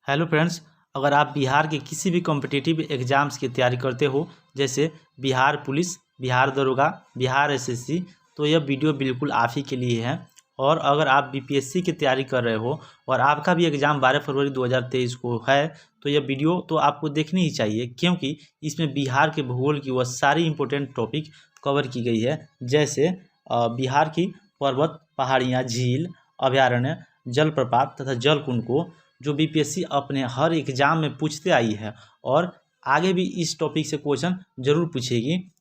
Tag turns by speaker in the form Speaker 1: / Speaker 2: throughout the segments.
Speaker 1: Hello friends, अगर आप बिहार के किसी भी कॉम्पिटिटिव एग्ज़ाम्स की तैयारी करते हो, जैसे बिहार पुलिस, बिहार दरोगा, बिहार एसएससी, तो यह वीडियो बिल्कुल आप ही के लिए है। और अगर आप बीपीएससी की तैयारी कर रहे हो और आपका भी एग्ज़ाम 12 फरवरी 2023 को है, तो यह वीडियो तो आपको देखनी ही चाहिए, क्योंकि इसमें बिहार के भूगोल की वह सारी इंपॉर्टेंट टॉपिक कवर की गई है। जैसे बिहार की पर्वत, पहाड़ियाँ, झील, अभयारण्य, जलप्रपात तथा जलकुंड को जो बीपीएससी अपने हर एग्जाम में पूछते आई है और आगे भी इस टॉपिक से क्वेश्चन जरूर पूछेगी।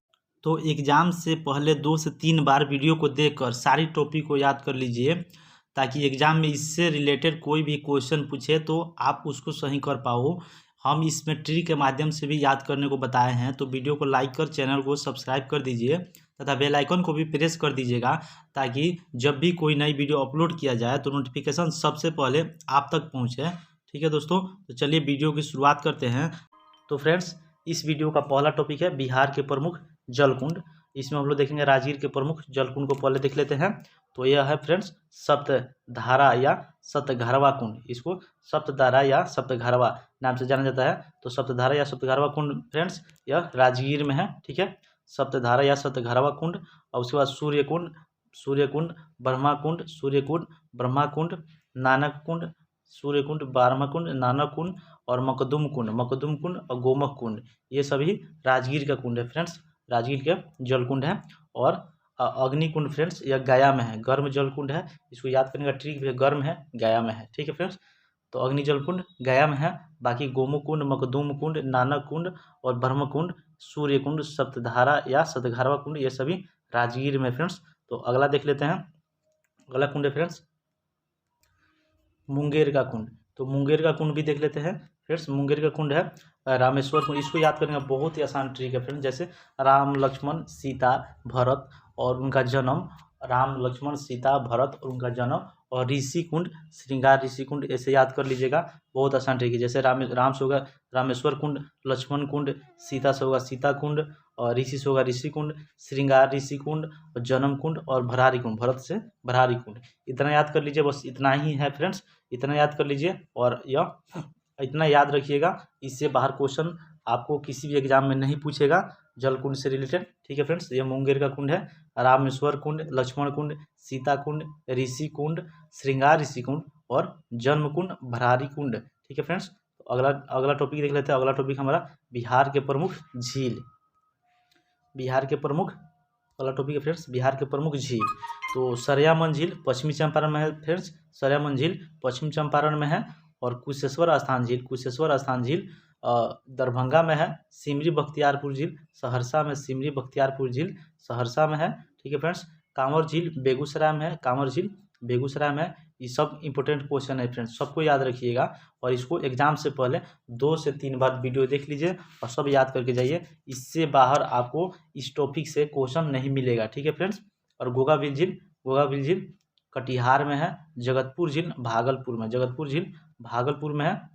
Speaker 1: तो एग्ज़ाम से पहले 2 से 3 बार वीडियो को देखकर सारी टॉपिक को याद कर लीजिए, ताकि एग्ज़ाम में इससे रिलेटेड कोई भी क्वेश्चन पूछे तो आप उसको सही कर पाओ। हम इसमें ट्रिक के माध्यम से भी याद करने को बताए हैं, तो वीडियो को लाइक कर चैनल को सब्सक्राइब कर दीजिए तथा बेल आइकन को भी प्रेस कर दीजिएगा, ताकि जब भी कोई नई वीडियो अपलोड किया जाए तो नोटिफिकेशन सबसे पहले आप तक पहुँचे। ठीक है दोस्तों, तो चलिए वीडियो की शुरुआत करते हैं। तो फ्रेंड्स, इस वीडियो का पहला टॉपिक है बिहार के प्रमुख जलकुंड। इसमें हम लोग देखेंगे राजगीर के प्रमुख जलकुंड को पहले देख लेते हैं। तो यह है फ्रेंड्स सप्तधारा या सप्तघारवा कुंड। इसको सप्तधारा या सप्तघारवा नाम से जाना जाता है। तो सप्तधारा या सप्तघारवा कुंड फ्रेंड्स यह राजगीर में है। ठीक है, सप्तधारा या सप्तघारवा कुंड। और उसके बाद सूर्यकुंड, ब्रह्माकुंड, सूर्यकुंड, ब्रह्माकुंड, नानक कुंड, सूर्यकुंड, बारहमाकुंड, नानक कुंड और मकदुम कुंड और गोमक कुंड, ये सभी राजगीर का कुंड है फ्रेंड्स, राजगीर के जलकुंड है। और अग्निकुंड फ्रेंड्स यह गया में है, गर्म जलकुंड है। इसको याद करने का ट्रिक भी गर्म है, गया में है। ठीक है फ्रेंड्स, तो अग्नि जलकुंड गया में है। बाकी गोमुख कुंड, मकदुम कुंड, नानक कुंड और ब्रह्मकुंड, सूर्यकुंड, सप्तधारा या सतघारवा कुंड, ये सभी राजगीर में फ्रेंड्स। तो अगला देख लेते हैं। अगला कुंड है फ्रेंड्स मुंगेर का कुंड। तो मुंगेर का कुंड भी देख लेते हैं फ्रेंड्स। मुंगेर का कुंड है रामेश्वर कुंड। इसको याद करने का बहुत ही आसान ट्रिक है फ्रेंड्स। जैसे राम लक्ष्मण सीता भरत और उनका जन्म, राम लक्ष्मण सीता भरत और उनका जन्म, और ऋषि कुंड, श्रृंगार ऋषि कुंड, ऐसे याद कर लीजिएगा। बहुत आसान ट्रिक है। जैसे राम से होगा रामेश्वर कुंड, लक्ष्मण कुंड, सीता से होगा सीता कुंड, और ऋषि से होगा ऋषि कुंड, श्रृंगार ऋषि कुंड, जन्म कुंड और भरारी कुंड, भरत से भरारी कुंड। इतना याद कर लीजिए, बस इतना ही है फ्रेंड्स, इतना याद कर लीजिए। और यह इतना याद रखिएगा, इससे बाहर क्वेश्चन आपको किसी भी एग्जाम में नहीं पूछेगा जल कुंड से रिलेटेड। ठीक है फ्रेंड्स, ये मुंगेर का कुंड है, रामेश्वर कुंड, लक्ष्मण कुंड, सीता कुंड, ऋषि कुंड, श्रृंगार ऋषि कुंड और जन्म कुंड, भरारी कुंड। ठीक है फ्रेंड्स, तो अगला टॉपिक देख लेते हैं। अगला टॉपिक हमारा बिहार के प्रमुख झील। बिहार के प्रमुख अगला टॉपिक है फ्रेंड्स बिहार के प्रमुख झील। तो सरयामन झील पश्चिमी चंपारण में है फ्रेंड्स, सरयामन झील पश्चिम चंपारण में है। और कुशेश्वर स्थान झील दरभंगा में है। सिमरी बख्तियारपुर झील सहरसा में, सिमरी बख्तियारपुर झील सहरसा में है। ठीक है फ्रेंड्स, कांवर झील बेगूसराय में है, कांवर झील बेगूसराय में है। ये सब इंपॉर्टेंट क्वेश्चन है फ्रेंड्स, सबको याद रखिएगा। और इसको एग्जाम से पहले 2 से 3 बार वीडियो देख लीजिए और सब याद करके जाइए। इससे बाहर आपको इस टॉपिक से क्वेश्चन नहीं मिलेगा। ठीक है फ्रेंड्स, और गोगाबिल झील कटिहार में है। जगतपुर झील भागलपुर में है।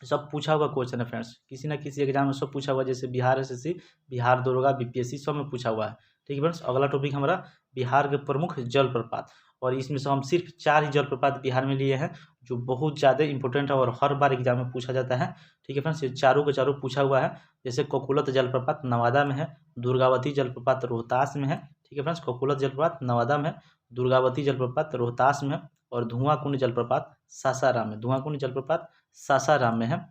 Speaker 1: सब पूछा हुआ क्वेश्चन है फ्रेंड्स, किसी ना किसी एग्जाम में सब पूछा हुआ, जैसे बिहार एसएससी, बिहार दरोगा, बीपीएससी, सब में पूछा हुआ है। ठीक है फ्रेंड्स, अगला टॉपिक हमारा बिहार के प्रमुख जलप्रपात। और इसमें से हम सिर्फ 4 ही जलप्रपात बिहार में लिए हैं, जो बहुत ज़्यादा इंपॉर्टेंट है और हर बार एग्जाम में पूछा जाता है। ठीक है फ्रेंड्स, ये चारों के चारों पूछा हुआ है। जैसे कोकुलत जलप्रपात नवादा में है, दुर्गावती जलप्रपात रोहतास में है। ठीक है फ्रेंड्स, कोकुलत जलप्रपात नवादा में है, दुर्गावती जलप्रपात रोहतास में है, और धुआं कुंड जलप्रपात सासाराम में है।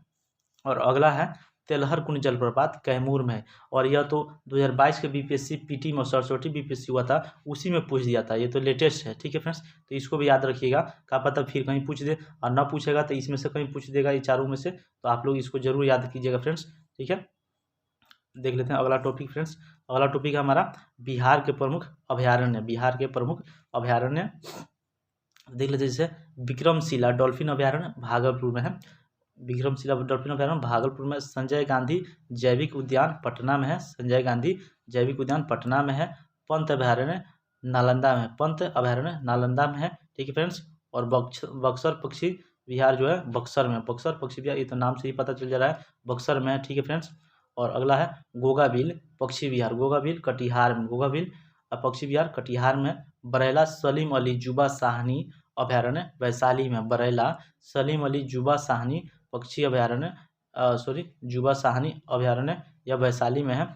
Speaker 1: और अगला है तेलहर कुंड जलप्रपात कैमूर में है। और यह तो 2022 के बीपीएससी पीटी में, सरस्वती बीपीएससी हुआ था, उसी में पूछ दिया था। ये तो लेटेस्ट है। ठीक है फ्रेंड्स, तो इसको भी याद रखिएगा, क्या पता फिर कहीं पूछ दे, और ना पूछेगा तो इसमें से कहीं पूछ देगा, ये चारों में से। तो आप लोग इसको जरूर याद कीजिएगा फ्रेंड्स। ठीक है, देख लेते हैं अगला टॉपिक फ्रेंड्स। अगला टॉपिक है हमारा बिहार के प्रमुख अभयारण्य। देख लेते हैं, जैसे विक्रमशिला डॉल्फिन अभयारण्य भागलपुर में है। विक्रमशिला डॉल्फिन अभयारण्य भागलपुर में। संजय गांधी जैविक उद्यान पटना में है, पंत अभयारण्य नालंदा में है। ठीक है फ्रेंड्स, और बक्सर पक्षी विहार जो है बक्सर में, बक्सर पक्षी विहार, ये तो नाम से ही पता चल जा रहा है, बक्सर में है। ठीक है फ्रेंड्स, और अगला है गोगाबिल पक्षी विहार, पक्षी विहार कटिहार में। बरेला सलीम अली जुबा साहनी अभयारण्य वैशाली में, बरेला सलीम अली जुबा साहनी पक्षी अभयारण्य जुबा साहनी अभयारण्य यह वैशाली में है।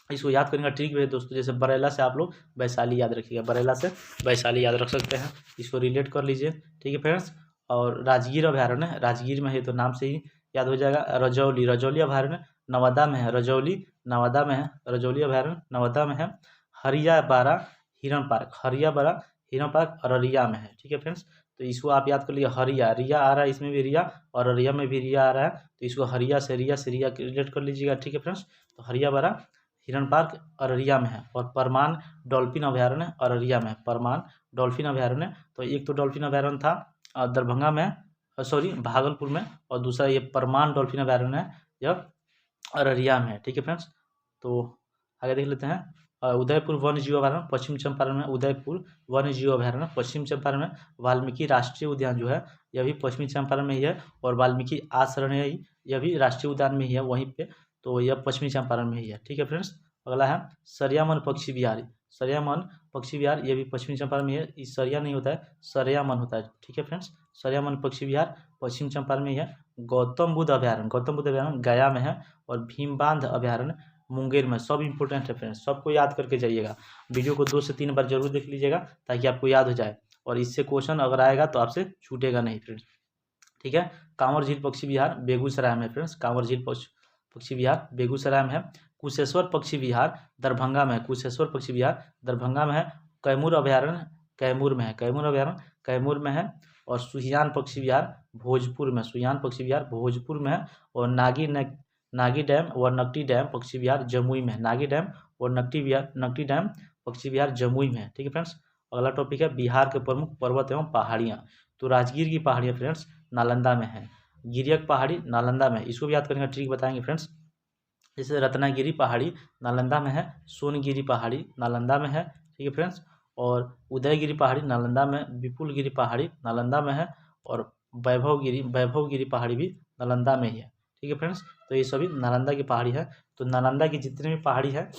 Speaker 1: इसको याद करने का ट्रिक भी है दोस्तों, जैसे बरेला से आप लोग वैशाली याद रखिएगा, बरेला से वैशाली याद रख सकते हैं, इसको रिलेट कर लीजिए, ठीक है फ्रेंड्स। और राजगीर अभयारण्य राजगीर में है, तो नाम से ही याद हो जाएगा। रजौली रजौली अभयारण्य नवादा में है, रजौली नवादा में है, रजौली अभयारण्य नवादा में है। हरियाबाड़ा हिरन पार्क, हरियाबाड़ा हिरन पार्क अररिया में है, ठीक है फ्रेंड्स। तो इसको आप याद कर लीजिए, हरिया रिया आ रहा है, इसमें भी रिया और अररिया में भी रिया आ रहा है, तो इसको हरिया से रिया रिलेट कर लीजिएगा, ठीक है फ्रेंड्स। तो हरियाबाड़ा हिरन पार्क अररिया में है। और परमान डॉल्फिन अभयारण्य अररिया में है, परमान डॉल्फिन अभयारण्य। तो एक तो डॉल्फिन अभयारण्य था दरभंगा में, सॉरी भागलपुर में, और दूसरा ये परमान डॉल्फिन अभयारण्य है, यह अररिया में है, ठीक है फ्रेंड्स। तो आगे देख लेते हैं। उदयपुर वन्य जीव अभयारण्य पश्चिम चंपारण में, उदयपुर वन्य जीव अभयारण्य पश्चिम चंपारण में। वाल्मीकि राष्ट्रीय उद्यान जो है यह भी पश्चिमी चंपारण में ही है, और वाल्मीकि आश्रय यह भी राष्ट्रीय उद्यान में ही है वहीं पे, तो यह पश्चिमी चंपारण में ही है, ठीक है फ्रेंड्स। अगला है सरियामन पक्षी विहार, सरियामन पक्षी विहार ये भी पश्चिमी चंपारण में है, इस सरिया नहीं होता है, सरियामन होता है, ठीक है फ्रेंड्स। सरियामन पक्षी विहार पश्चिम चंपारण में ही है। गौतम बुद्ध अभयारण्य गया में है, और भीमबांध अभयारण्य मुंगेर में। सब इंपॉर्टेंट है फ्रेंड्स, सबको याद करके जाइएगा, वीडियो को 2 से 3 बार जरूर देख लीजिएगा ताकि आपको याद हो जाए, और इससे क्वेश्चन अगर आएगा तो आपसे छूटेगा नहीं फ्रेंड्स, ठीक है। कांवर झील पक्षी विहार बेगूसराय में फ्रेंड्स, कांवर झील पक्षी विहार बेगूसराय में है। कुशेश्वर पक्षी विहार दरभंगा में है, कुशेश्वर पक्षी विहार दरभंगा में है। कैमूर अभयारण्य कैमूर में है, कैमूर अभयारण्य कैमूर में है। और सुहियान पक्षी विहार भोजपुर में, सुहियान पक्षी विहार भोजपुर में है। और नागी डैम व नकटी डैम पक्षी विहार जमुई में है, नागी डैम और नकटी डैम पक्षी विहार जमुई में है, ठीक है फ्रेंड्स। अगला टॉपिक है बिहार के प्रमुख पर्वत एवं पहाड़ियाँ। तो राजगीर की पहाड़ियाँ फ्रेंड्स नालंदा में है, गिरियक पहाड़ी नालंदा में, इसको भी याद करने का ट्रिक बताएंगे फ्रेंड्स। जैसे रत्नागिरी पहाड़ी नालंदा में है, सोनगिरी पहाड़ी नालंदा में है, ठीक है फ्रेंड्स। और उदयगिरी पहाड़ी नालंदा में, विपुलगिरी पहाड़ी नालंदा में है, और वैभवगिरी पहाड़ी भी नालंदा में ही है, ठीक है फ्रेंड्स। तो ये सभी नालंदा की पहाड़ी है। तो नालंदा की जितने भी पहाड़ी है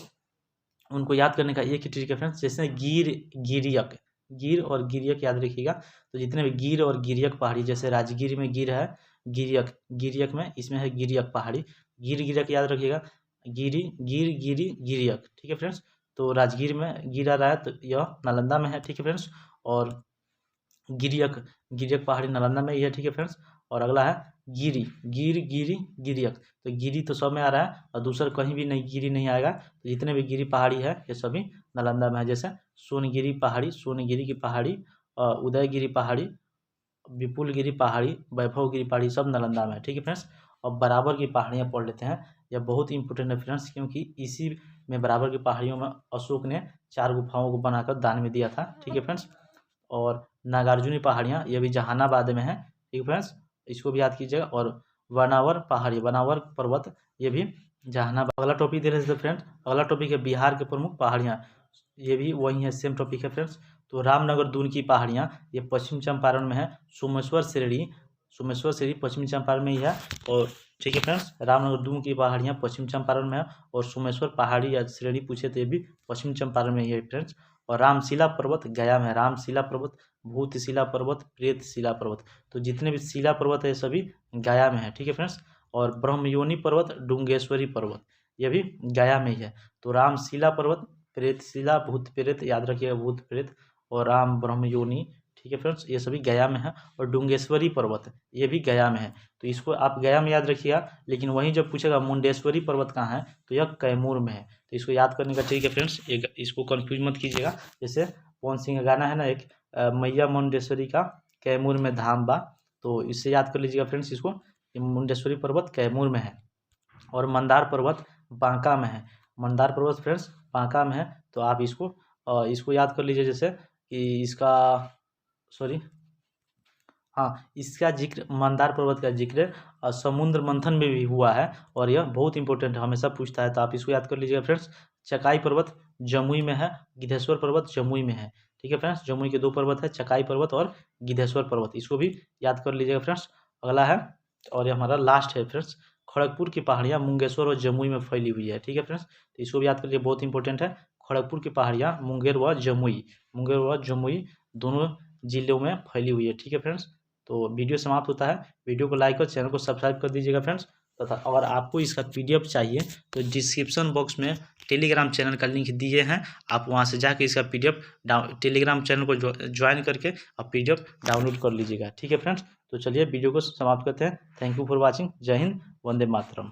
Speaker 1: उनको याद करने का एक ही ट्रिक है फ्रेंड्स, जैसे गिर और गिरियक याद रखिएगा। तो जितने भी गिर और गिरियक पहाड़ी, जैसे राजगीर में गिर है, गिरियक में इसमें है गिरियक पहाड़ी, गिरियक याद रखिएगा, गिरियक, ठीक है फ्रेंड्स। तो राजगीर में गिर आ रहा है, तो यह नालंदा में है, ठीक है फ्रेंड्स। और गिरियक पहाड़ी नालंदा में ही है, ठीक है फ्रेंड्स। और अगला है गिरियक, तो गिरी तो सब में आ रहा है, और दूसरा कहीं भी नहीं गिरी नहीं आएगा। तो जितने भी गिरी पहाड़ी है ये सभी नालंदा में है, जैसे सोनगिरी की पहाड़ी, उदयगिरी पहाड़ी, विपुलगिरी पहाड़ी, वैभवगिरी पहाड़ी सब नालंदा में है, ठीक है फ्रेंड्स। और बराबर की पहाड़ियाँ पढ़ लेते हैं, यह बहुत इंपॉर्टेंट है फ्रेंड्स, क्योंकि इसी में बराबर की पहाड़ियों में अशोक ने 4 गुफाओं को बनाकर दान में दिया था, ठीक है फ्रेंड्स। और नागार्जुनी पहाड़ियाँ ये भी जहानाबाद में है, ठीक है फ्रेंड्स, इसको भी याद कीजिएगा। और बनावर पर्वत ये भी जहानाबाद। अगला टॉपिक दे रहे थे फ्रेंड्स, अगला टॉपिक है बिहार के प्रमुख पहाड़ियाँ, ये भी वही है, सेम टॉपिक है फ्रेंड्स। तो रामनगर दून की पहाड़ियाँ ये पश्चिम चंपारण में है। सोमेश्वर श्रेणी पश्चिमी चंपारण में ही है, और ठीक है फ्रेंड्स, रामनगर दून की पहाड़ियाँ पश्चिम चंपारण में है। और सोमेश्वर पहाड़ी या श्रेणी पूछे तो ये भी पश्चिम चंपारण में ही है फ्रेंड्स। और रामशिला पर्वत गया में है, रामशिला पर्वत, भूतशिला पर्वत, प्रेतशिला पर्वत, तो जितने भी शिला पर्वत है सभी गया में है, ठीक है फ्रेंड्स। और ब्रह्मयोनी पर्वत, डुंगेश्वरी पर्वत ये भी गया में ही है। तो रामशिला पर्वत, प्रेतशिला, भूत प्रेत याद रखिएगा, भूत प्रेत, और राम ब्रह्मयोनी, ठीक है फ्रेंड्स, ये सभी गया में है। और डुंगेश्वरी पर्वत ये भी गया में है, तो इसको आप गया में याद रखिएगा। लेकिन वहीं जब पूछेगा मुंडेश्वरी पर्वत कहाँ है, तो यह कैमूर में है, तो इसको याद करने का ठीक है फ्रेंड्स, इसको कंफ्यूज मत कीजिएगा। जैसे पवन सिंह का गाना है ना एक, मैया मुंडेश्वरी का कैमूर में धाम बा, तो इससे याद कर लीजिएगा फ्रेंड्स इसको, मुंडेश्वरी पर्वत कैमूर में है। और मंदार पर्वत बांका में है, मंदार पर्वत फ्रेंड्स बांका में है, तो आप इसको याद कर लीजिए। जैसे कि इसका जिक्र, मंदार पर्वत का जिक्र समुद्र मंथन में भी हुआ है, और यह बहुत इंपॉर्टेंट है, हमेशा पूछता है, तो आप इसको याद कर लीजिएगा फ्रेंड्स। चकाई पर्वत जमुई में है, गिद्धेश्वर पर्वत जमुई में है, ठीक है फ्रेंड्स। जमुई के 2 पर्वत है, चकाई पर्वत और गिद्धेश्वर पर्वत, इसको भी याद कर लीजिएगा फ्रेंड्स। अगला है, और ये हमारा लास्ट है फ्रेंड्स, खड़गपुर की पहाड़ियाँ मुंगेश्वर और जमुई में फैली हुई है, ठीक है फ्रेंड्स, तो इसको भी याद कर लीजिए, बहुत इंपॉर्टेंट है। खड़गपुर की पहाड़ियाँ मुंगेर व जमुई दोनों जिलों में फैली हुई है, ठीक है फ्रेंड्स। तो वीडियो समाप्त होता है। वीडियो को लाइक और चैनल को सब्सक्राइब कर दीजिएगा फ्रेंड्स। तथा अगर आपको इसका PDF चाहिए तो डिस्क्रिप्शन बॉक्स में टेलीग्राम चैनल का लिंक दिए हैं, आप वहां से जाके इसका PDF टेलीग्राम चैनल को ज्वाइन करके आप PDF डाउनलोड कर लीजिएगा। ठीक है फ्रेंड्स, तो चलिए वीडियो को समाप्त करते हैं। Thank you for watching. जय हिंद, वंदे मातरम।